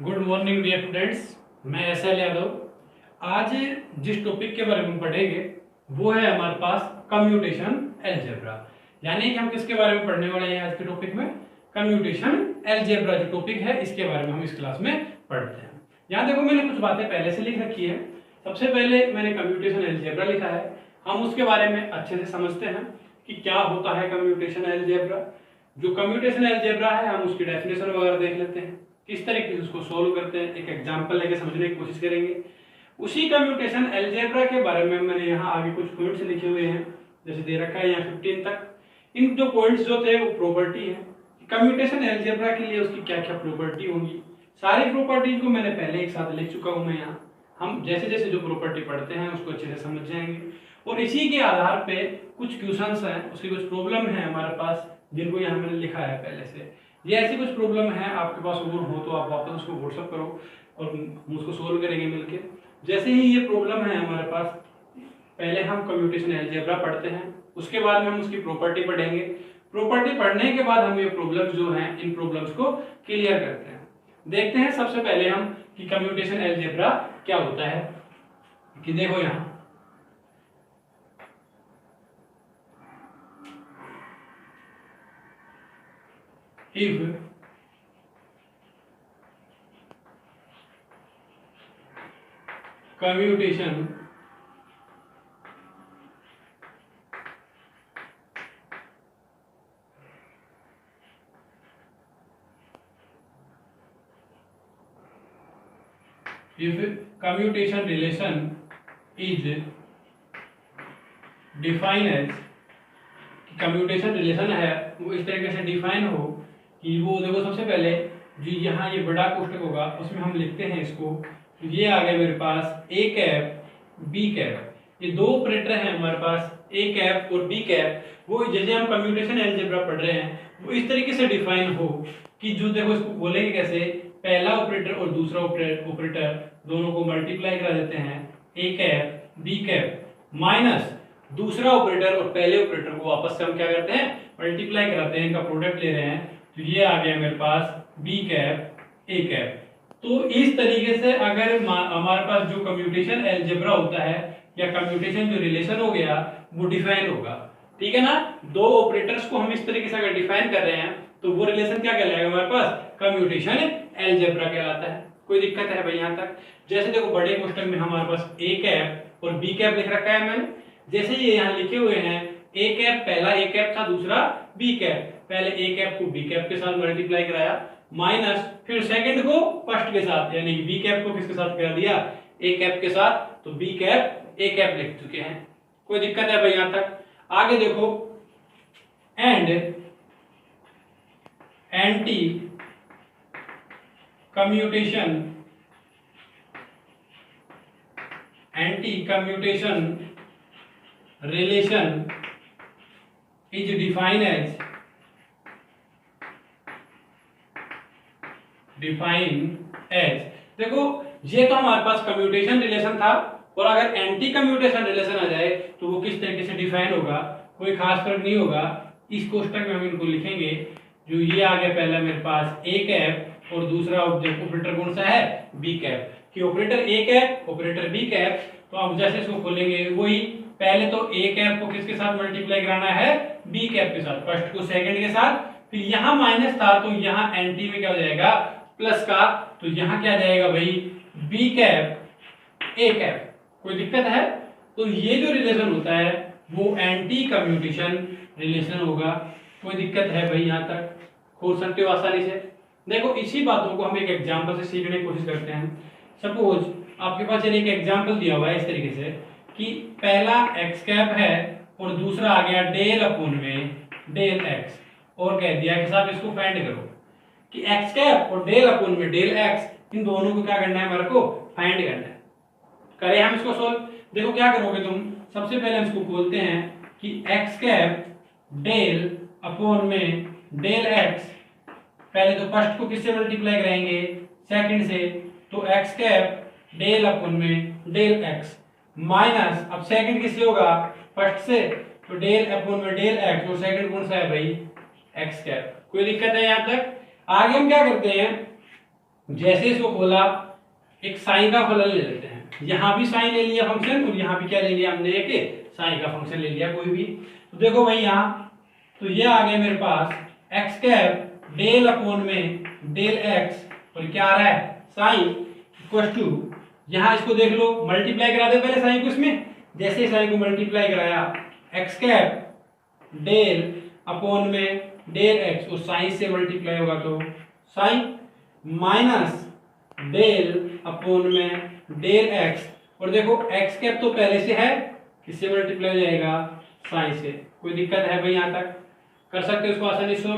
Good morning dear students. मैं S L. Yadav. आज जिस टॉपिक के बारे में पढ़ेंगे वो है हमारे पास कम्यूटेशन अलजेब्रा। यानी कि हम किसके बारे में पढ़ने वाले हैं आज के टॉपिक में? कम्यूटेशन अलजेब्रा जो टॉपिक है इसके बारे में हम इस क्लास में पढ़ते हैं। यहाँ देखो, मैंने कुछ बातें पहले से लिख रखी है। सबसे पहले मैंने कम्यूटेशन अलजेब्रा लिखा है। हम उसके बारे में अच्छे से समझते हैं कि क्या होता है कम्यूटेशन अलजेब्रा। जो कम्यूटेशन अलजेब्रा है हम उसकी डेफिनेशन वगैरह देख लेते हैं, किस तरीके से उसको सोल्व करते हैं, एक एग्जांपल लेके समझने की कोशिश करेंगे। उसी कम्यूटेशन अलजेब्रा के बारे में मैंने यहाँ आगे कुछ पॉइंट्स लिखे हुए हैं, जैसे दे रखा है यहाँ 15 तक। इन जो पॉइंट्स जो थे वो प्रॉपर्टी है। कम्यूटेशन अलजेब्रा के लिए उसकी क्या क्या प्रॉपर्टी होंगी, सारी प्रॉपर्टीज को मैंने पहले एक साथ लिख चुका हूँ मैं यहाँ। हम जैसे जैसे जो प्रॉपर्टी पढ़ते हैं उसको अच्छे से समझ जाएंगे और इसी के आधार पे कुछ क्वेश्चंस हैं, उसकी कुछ प्रॉब्लम है हमारे पास जिनको यहाँ मैंने लिखा है पहले से। ये ऐसी कुछ प्रॉब्लम है आपके पास और हो तो आप वापस उसको व्हाट्सअप करो और हम उसको सोल्व करेंगे मिलके। जैसे ही ये प्रॉब्लम है हमारे पास, पहले हम कम्यूटेशन अलजेब्रा पढ़ते हैं, उसके बाद में हम उसकी प्रॉपर्टी पढ़ेंगे। प्रॉपर्टी पढ़ने के बाद हम ये प्रॉब्लम्स जो हैं इन प्रॉब्लम्स को क्लियर करते हैं। देखते हैं सबसे पहले हम कि कम्यूटेशन अलजेब्रा क्या होता है। कि देखो यहाँ if commutation relation is defined as, commutation relation है वो इस तरीके से डिफाइन हो कि वो देखो, सबसे पहले जो यहाँ ये बड़ा कोष्टक होगा उसमें हम लिखते हैं इसको, तो ये आ गया मेरे पास ए कैप बी कैप। ये दो ऑपरेटर हैं हमारे पास, ए कैप और बी कैप। वो जैसे हम कम्यूटेशन अलजेब्रा पढ़ रहे हैं वो इस तरीके से डिफाइन हो कि जो देखो इसको बोलेंगे कैसे, पहला ऑपरेटर और दूसरा ऑपरेटर दोनों को मल्टीप्लाई करा देते हैं, ए कैप बी कैप माइनस दूसरा ऑपरेटर और पहले ऑपरेटर को वापस से हम क्या करते हैं, मल्टीप्लाई कराते हैं, इनका प्रोडक्ट ले रहे हैं। तो ये आ गया मेरे पास बी कैप ए कैप। तो इस तरीके से अगर हमारे पास जो कम्यूटेशन अलजेब्रा होता है या कम्यूटेशन जो रिलेशन हो गया वो डिफाइन होगा, ठीक है ना। दो ऑपरेटर्स को हम इस तरीके से अगर डिफाइन कर रहे हैं तो वो रिलेशन क्या कहलाएगा हमारे पास, कम्यूटेशन अलजेब्रा कहलाता है। कोई दिक्कत है भाई यहाँ तक? जैसे देखो बड़े क्वेश्चन में हमारे पास ए कैप और बी कैप लिख रखा है मैंने, जैसे ये यहाँ लिखे हुए हैं ए कैप, पहला ए कैप था दूसरा बी कैप, पहले ए कैप को बी कैप के साथ मल्टीप्लाई कराया माइनस फिर सेकंड को फर्स्ट के साथ, यानी बी कैप को किसके साथ करा दिया, ए कैप के साथ, तो बी कैप ए कैप लिख चुके हैं। कोई दिक्कत है भाई यहाँ तक? आगे देखो, and anti commutation relation is defined as देखो ये तो हमारे पास कम्यूटेशन रिलेशन था, और अगर एंटी कम्यूटेशन रिलेशन आ जाए तो वो किस तरीके से डिफाइन होगा, कोई खास फर्क नहीं होगा। इस कोष्टक में हम इनको लिखेंगे। जो ये आ गया पहला मेरे पास ए कैप और दूसरा ऑपरेटर कौन सा है, बी कैप, कि operator A cap operator B cap. तो हम जैसे इसको खोलेंगे वही, पहले तो ए कैप को किसके साथ मल्टीप्लाई कराना है, बी कैप के साथ, फर्स्ट को सेकंड के साथ, फिर यहाँ माइनस था तो यहाँ एंटी में क्या हो जाएगा, प्लस का, तो यहाँ क्या जाएगा भाई, बी कैप ए कैप। कोई दिक्कत है? तो ये जो रिलेशन होता है वो एंटी कम्यूटेशन रिलेशन होगा। कोई दिक्कत है भाई यहाँ तक? खोल सकते हो आसानी से। देखो इसी बातों को हम एक एग्जाम्पल से सीखने की कोशिश करते हैं। सपोज आपके पास एक एग्जाम्पल दिया हुआ है इस तरीके से कि पहला एक्स कैप है और दूसरा आ गया डेल अपॉन में डेल एक्स, और कह दिया कि साहब इसको फाइंड करो कि एक्स कैप और डेल अपॉन में डेल एक्स, इन दोनों को क्या करना है, हमारे को फाइंड करना है। करें हम इसको सोल्व। देखो क्या करोगे तुम, सबसे पहले हम इसको खोलते हैं कि एक्स कैप डेल अपॉन में डेल एक्स, पहले तो फर्स्ट को किससे मल्टीप्लाई कराएंगे, सेकंड से, तो एक्स कैप डेल अपॉन में डेल एक्स माइनस, अब सेकंड किससे होगा, फर्स्ट से, तो डेल अपॉन में डेल एक्स, और सेकंड कौन सा है भाई, एक्स कैप। कोई दिक्कत है यहाँ तक? आगे हम क्या करते हैं, जैसे इसको खोला एक साइन का फलन ले लेते हैं, यहाँ भी साइन ले लिया फंक्शन और यहाँ भी क्या ले लिया हमने, एक साइन का फंक्शन ले लिया कोई भी। तो देखो भाई यहाँ तो ये आ गया मेरे पास एक्स कैप डेल अपॉन में डेल एक्स और क्या आ रहा है साइन इक्वल टू, यहाँ इसको देख लो मल्टीप्लाई करा दे पहले साइन को इसमें, जैसे साइन को मल्टीप्लाई कराया एक्स कैप डेल अपॉन में डेल एक्स और साइन से मल्टीप्लाई होगा तो साइन माइनस डेल अपॉन में डेल एक्स, और देखो एक्स कैप तो पहले से है, किससे मल्टीप्लाई हो जाएगा साइन से। कोई दिक्कत है भाई यहाँ तक, कर सकते हो इसको आसानी से।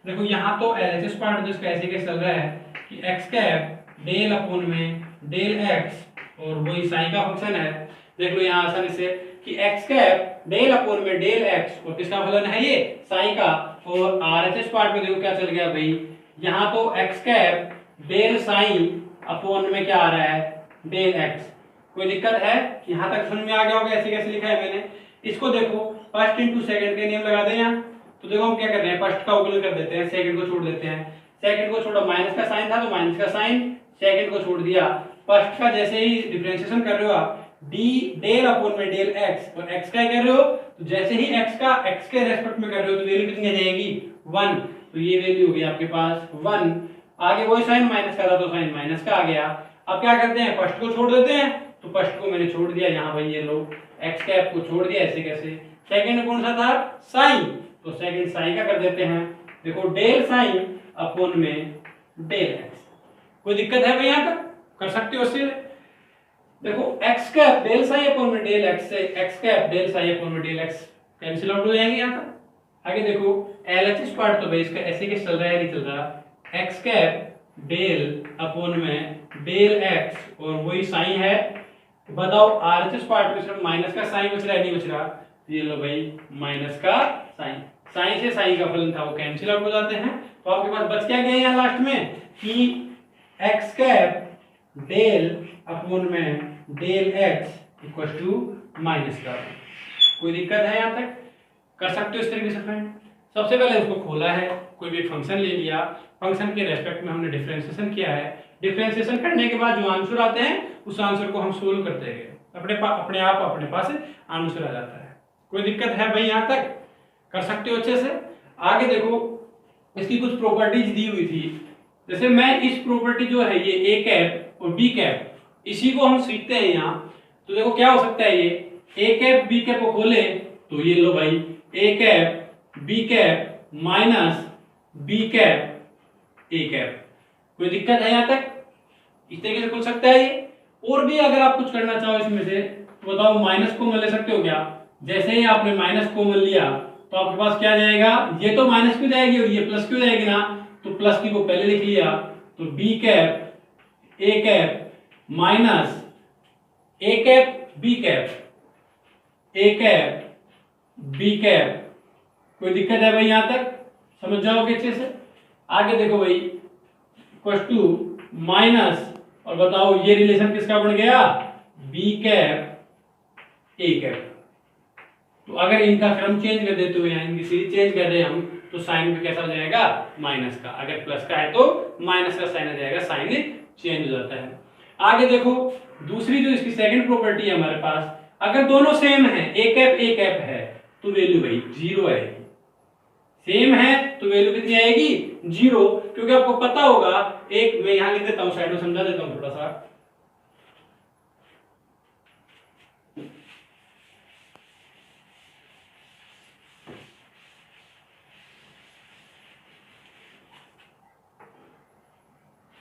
देखो यहाँ तो एलएचएस पार्ट जिसका ऐसे कैसे चल रहा है कि एक्स कैप डेल अपॉन में डेल एक्स और वही साइन का फंक्शन है। देख लो यहाँ आसानी से कि एक्स कैप डेल अपॉन में डेल एक्स और किसका फलन है ये साइन का, और आरएचएस पार्ट में देखो क्या चल गया भाई, यहाँ तो x cap del sign upon में क्या आ रहा है डेल एक्स। कोई दिक्कत है यहाँ तक समझ में आ गया होगा ऐसे कैसे लिखा है मैंने। इसको देखो फर्स्ट इंटू सेकंड के नियम लगा दें यहाँ, तो देखो हम क्या कर रहे हैं फर्स्ट का अवकलन कर देते हैं, सेकंड को छोड़ देते हैं, सेकंड को छोड़ा माइनस का साइन था तो माइनस का साइन, सेकंड को छोड़ दिया, फर्स्ट का जैसे ही डिफरेंशिएशन कर रहे हो आप डी डेल अपॉन में डेल एक्स और एक्स का कर रहे हो तो जैसे ही एक्स का एक्स के रेस्पेक्ट में कर रहे हो तो वैल्यू कितनी आ जाएगी 1, तो ये वैल्यू होगी आपके पास 1। आगे वही साइन माइनस का था तो साइन माइनस का आ गया। अब क्या करते हैं फर्स्ट को छोड़ देते हैं, तो फर्स्ट को मैंने छोड़ दिया यहाँ भाई, ये लो एक्स कैप को छोड़ दिया ऐसे कैसे। सेकंड कौन सा था साइन, तो सेकंड साइन का कर देते हैं, देखो डेल साइन अपॉन में डेल एक्स। कोई दिक्कत है भाई यहाँ तक, कर सकते हो उससे। देखो x cap del sign upon में डेल एक्स से x cap del sign upon में डेल एक्स कैंसिल आउट हो जाएंगे यहाँ तक। आगे देखो एलएचएस पार्ट तो भाई इसका ऐसे कैसे चल रहा है, नहीं चल रहा, एक्स कैप डेल अपॉन में डेल एक्स और वही साइन है। बताओ आरएचएस पार्ट में सिर्फ माइनस का साइन बच रहा है, नहीं बच रहा, तो ये लो भाई माइनस का साइन, साइन से साइन का फलन था वो कैंसिल आउट हो जाते हैं। तो आपके पास बच क्या गया यहाँ लास्ट में कि एक्स कैप डेल अपॉन में del x equal to minus का। कोई दिक्कत है यहाँ तक, कर सकते हो इस तरीके से फ्रेंड। सबसे पहले उसको खोला है, कोई भी फंक्शन ले लिया, फंक्शन के रेस्पेक्ट में हमने डिफरेंशिएशन किया है, डिफरेंशिएशन करने के बाद जो आंसर आते हैं उस आंसर को हम सोल्व करते हैं, अपने आप अपने पास आंसर आ जाता है। कोई दिक्कत है भाई यहाँ तक, कर सकते हो अच्छे से। आगे देखो इसकी कुछ प्रॉपर्टीज दी हुई थी, जैसे मैं इस प्रॉपर्टी जो है ये ए कैप और बी कैप इसी को हम सीखते हैं यहाँ। तो देखो क्या हो सकता है, ये ए कैप बी कैप को खोले तो ये लो भाई A cap B cap minus B cap A cap. कोई दिक्कत है यहाँ तक, इस तरीके से खोल सकता है ये। और भी अगर आप कुछ करना चाहो इसमें से तो बताओ माइनस कॉमन ले सकते हो क्या, जैसे ही आपने माइनस कॉमन लिया तो आपके पास क्या जाएगा, ये तो माइनस क्यों जाएगी और ये प्लस क्यों जाएगी ना, तो प्लस की को पहले लिख लिया, तो B cap A cap minus A cap B cap A cap B cap. कोई दिक्कत है भाई यहाँ तक, समझ जाओगे अच्छे से। आगे देखो भाई इक्वल टू माइनस और बताओ ये रिलेशन किसका बन गया, बी कैप ए कैप। तो अगर इनका क्रम चेंज कर देते हो या इनकी सीरीज चेंज कर रहे हैं हम तो साइन में कैसा हो जाएगा माइनस का, अगर प्लस का है तो माइनस का साइन आ जाएगा, साइन चेंज हो जाता है। आगे देखो दूसरी जो इसकी सेकंड प्रॉपर्टी है हमारे पास, अगर दोनों सेम है ए कैप है तो वैल्यू भाई 0 आएगी, सेम है तो वैल्यू कितनी आएगी 0, क्योंकि आपको पता होगा, एक मैं यहां लिख देता हूं साइड में समझा देता हूं थोड़ा सा।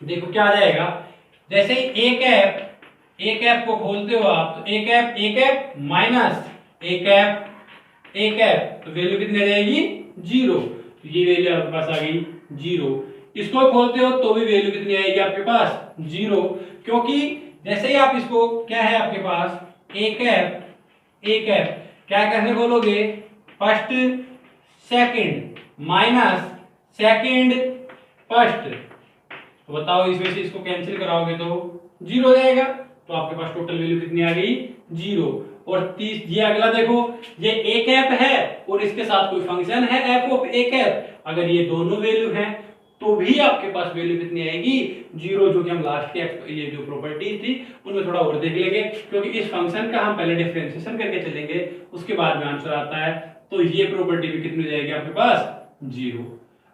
देखो क्या आ जाएगा, जैसे ही ए कैप को खोलते हो आप तो ए कैप माइनस ए कैप तो वैल्यू कितनी आ जाएगी 0, तो ये वैल्यू आपके पास आ गई 0। इसको खोलते हो तो भी वैल्यू कितनी आएगी आपके पास 0, क्योंकि जैसे ही आप इसको क्या है आपके पास ए कैप क्या कैसे खोलोगे, first second minus second first, तो बताओ इसमें से इसको कैंसिल कराओगे तो 0 हो जाएगा, तो आपके पास टोटल वैल्यू कितनी आ गई 0। और 30 ये अगला देखो, ये ए कैप है और इसके साथ कोई फंक्शन है एफ ऑफ ए कैप, अगर ये दोनों वैल्यू हैं तो भी आपके पास वैल्यू कितनी आएगी, 0, जो कि हम लास्ट के ये जो प्रॉपर्टी थी उनमें थोड़ा और देख लेंगे, क्योंकि इस फंक्शन का हम पहले डिफरेंशिएशन करके चलेंगे, उसके बाद में आंसर आता है। तो ये प्रॉपर्टी भी कितनी हो जाएगी आपके पास, 0।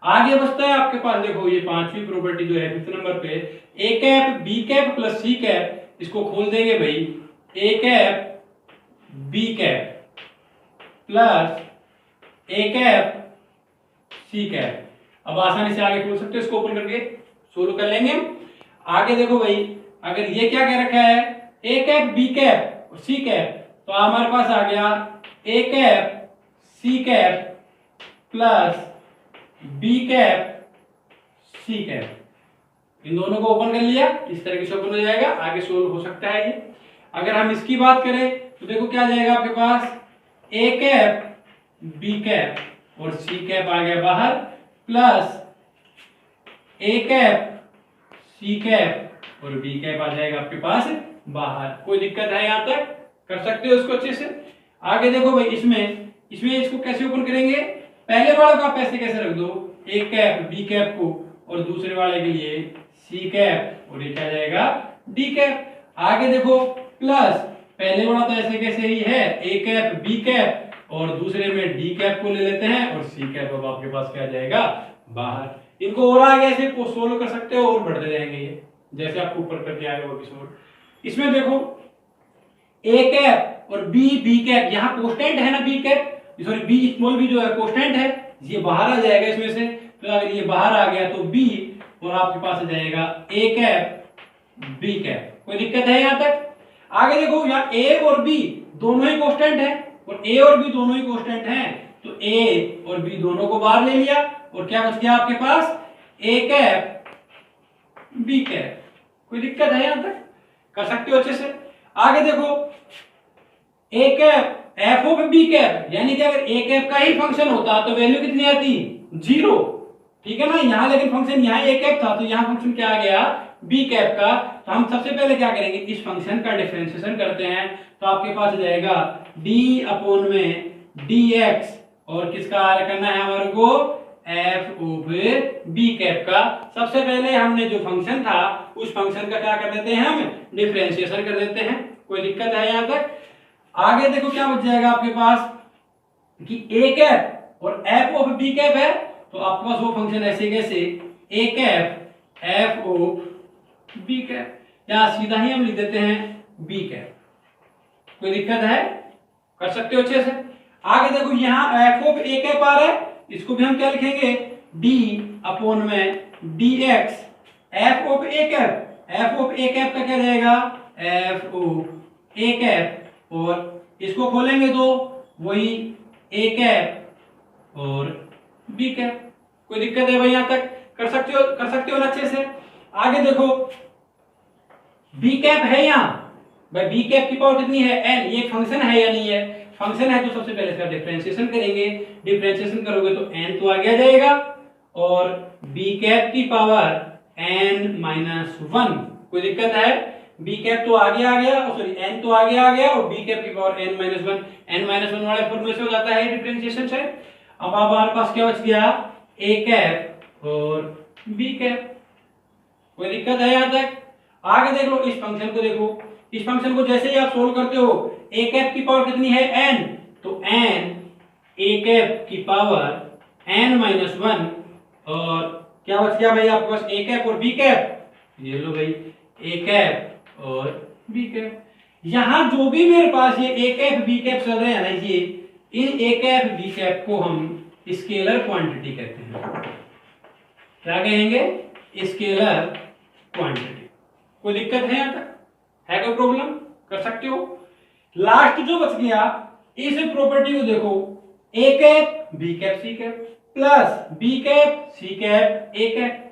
आगे बचता है आपके पास, देखो ये पांचवी प्रॉपर्टी जो है 5th नंबर पे, a cap b cap plus c cap, इसको खोल देंगे भाई, a cap b cap plus a cap c cap. अब आसानी से आगे खोल सकते हो, इसको ओपन करके सोल्व कर लेंगे। आगे देखो भाई, अगर ये क्या कह रखा है, a कैप b कैप और c कैप, तो हमारे पास आ गया a cap c cap plus b cap c cap. इन दोनों को ओपन कर लिया, इस तरीके से ओपन हो जाएगा, आगे सोल्व हो सकता है ये। अगर हम इसकी बात करें तो देखो क्या जाएगा आपके पास, a कैप b कैप और c कैप आ गया बाहर, plus a cap c cap और b कैप आ जाएगा आपके पास बाहर। कोई दिक्कत है यहाँ तक, कर सकते हो इसको अच्छे से। आगे देखो भाई, इसमें इसको कैसे ओपन करेंगे, पहले वाले को आप ऐसे कैसे रख दो, a कैप b कैप को, और दूसरे वाले के लिए c कैप, और ये क्या जाएगा d कैप। आगे देखो प्लस, पहले वाला तो ऐसे कैसे ही है, a कैप b कैप, और दूसरे में d कैप को ले लेते हैं, और c कैप अब आपके पास क्या जाएगा बाहर। इनको और आगे ऐसे सोल्व कर सकते हो और बढ़ते जाएंगे ये, जैसे आपको ऊपर करके आएगा वो एपिसोड। इसमें देखो a कैप और b कैप, यहाँ कांस्टेंट है ना b cap, sorry b small b जो है कांस्टेंट है, ये बाहर आ जाएगा इसमें से। तो अगर ये बाहर आ गया तो b, और आपके पास आ जाएगा a कैप b कैप। कोई दिक्कत है यहाँ तक? आगे देखो, यहाँ a और b दोनों ही कांस्टेंट है, और a और b दोनों ही कांस्टेंट हैं, तो a और b दोनों को बाहर ले लिया, और क्या बच गया आपके पास, a कैप b कैप। कोई दिक्कत है यहाँ तक, कर सकते हो अच्छे से। आगे देखो, a cap f of b cap, यानी कि अगर a कैप का ही फंक्शन होता तो वैल्यू कितनी आती, 0, ठीक है ना। यहाँ लेकिन फंक्शन यहाँ a कैप था, तो यहाँ फंक्शन क्या आ गया, b कैप का। तो हम सबसे पहले क्या करेंगे, इस फंक्शन का डिफरेंशिएशन करते हैं, तो आपके पास जाएगा d अपॉन में dx, और किसका करना है हमारे को, f ऑफ b कैप का। सबसे पहले हमने जो फंक्शन था उस फंक्शन का क्या कर देते हैं, हम डिफरेंशिएशन कर देते हैं। कोई दिक्कत है यहाँ तक? आगे देखो क्या बच जाएगा आपके पास, कि a कैप और f ऑफ b कैप है, तो आपके पास वो फंक्शन ऐसे कैसे, a cap f of b cap, या सीधा ही हम लिख देते हैं b कैप। कोई दिक्कत है, कर सकते हो अच्छे से। आगे देखो, यहाँ f ऑफ a कैप आ रहा है, इसको भी हम क्या लिखेंगे, d अपॉन में dx f of a cap. f of a cap का क्या रहेगा, f ऑफ a कैप, और इसको खोलेंगे तो वही a कैप और b कैप। कोई दिक्कत है भाई यहाँ तक, कर सकते हो ना अच्छे से। आगे देखो, b कैप है यहाँ भाई, b कैप की पावर कितनी है, n, ये फंक्शन है या नहीं है, फंक्शन है, तो सबसे पहले इसका डिफरेंशिएशन करेंगे। डिफरेंशिएशन करोगे तो n तो आगे आ जाएगा, और b कैप की पावर n-1। कोई दिक्कत है, b कैप तो आगे आ गया, सॉरी n तो आगे आ गया, और b कैप की पावर n-1, n-1 वाले फॉर्मूले से हो जाता है डिफरेंशिएशन से। अब हमारे पास क्या बच गया, a कैप और b कैप। कोई दिक्कत है यहाँ तक? आगे देख लो, इस फंक्शन को देखो, इस फंक्शन को जैसे ही आप सोल्व करते हो, a कैप की पावर कितनी है, n, तो n a कैप की पावर n-1, और क्या बच गया भाई आपके पास, a कैप और b कैप। ये लो भाई, a कैप और b कैप। यहां जो भी मेरे पास ये a कैप b कैप चल रहे हैं ना, ये इन a कैप b कैप को हम स्केलर क्वांटिटी कहते हैं। क्या कहेंगे, स्केलर क्वांटिटी। कोई दिक्कत है यहाँ तक, है कोई प्रॉब्लम, कर सकते हो। लास्ट जो बच गया, इस प्रॉपर्टी को देखो, a cap b cap c cap plus b cap c cap a cap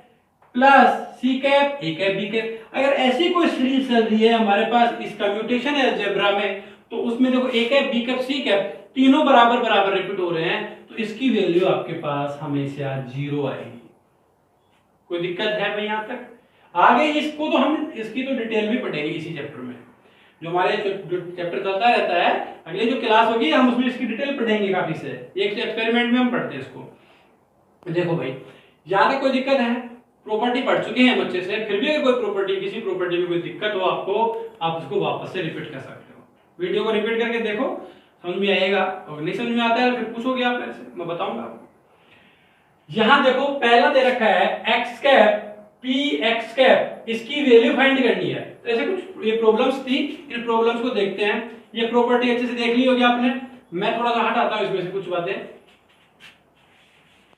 plus c cap a cap b cap. अगर ऐसी कोई सीरीज चल रही है हमारे पास इस कम्यूटेशन अलजेब्रा में, तो उसमें देखो a cap b cap c cap तीनों बराबर बराबर रिपीट हो रहे हैं, तो इसकी वैल्यू आपके पास हमेशा 0 आएगी। कोई दिक्कत है भाई यहाँ तक? आगे इसको तो हम इसकी तो डिटेल भी पढ़ेंगे इसी चैप्टर में, जो हमारे जो चैप्टर चलता रहता है, अगले जो क्लास होगी हम उसमें इसकी डिटेल पढ़ेंगे काफी से। एक एक्सपेरिमेंट में हम पढ़ते हैं इसको। देखो भाई, यहाँ तक कोई दिक्कत है? प्रॉपर्टी पढ़ चुके हैं हम अच्छे से, फिर भी अगर कोई प्रॉपर्टी, किसी प्रॉपर्टी में कोई दिक्कत हो आपको, आप उसको वापस से रिपीट कर सकते हो। वीडियो को रिपीट करके देखो, समझ में आएगा। और नहीं समझ में आता है फिर पूछोगे आप मेरे से, मैं बताऊंगा आपको। यहां देखो पहला दे रखा है x cap P x cap, इसकी वैल्यू फाइंड करनी है। तो ऐसे कुछ ये प्रॉब्लम्स थी, इन प्रॉब्लम्स को देखते हैं। ये प्रॉपर्टी अच्छे से देख ली होगी आपने, मैं थोड़ा सा हटाता हूं इसमें से कुछ बातें।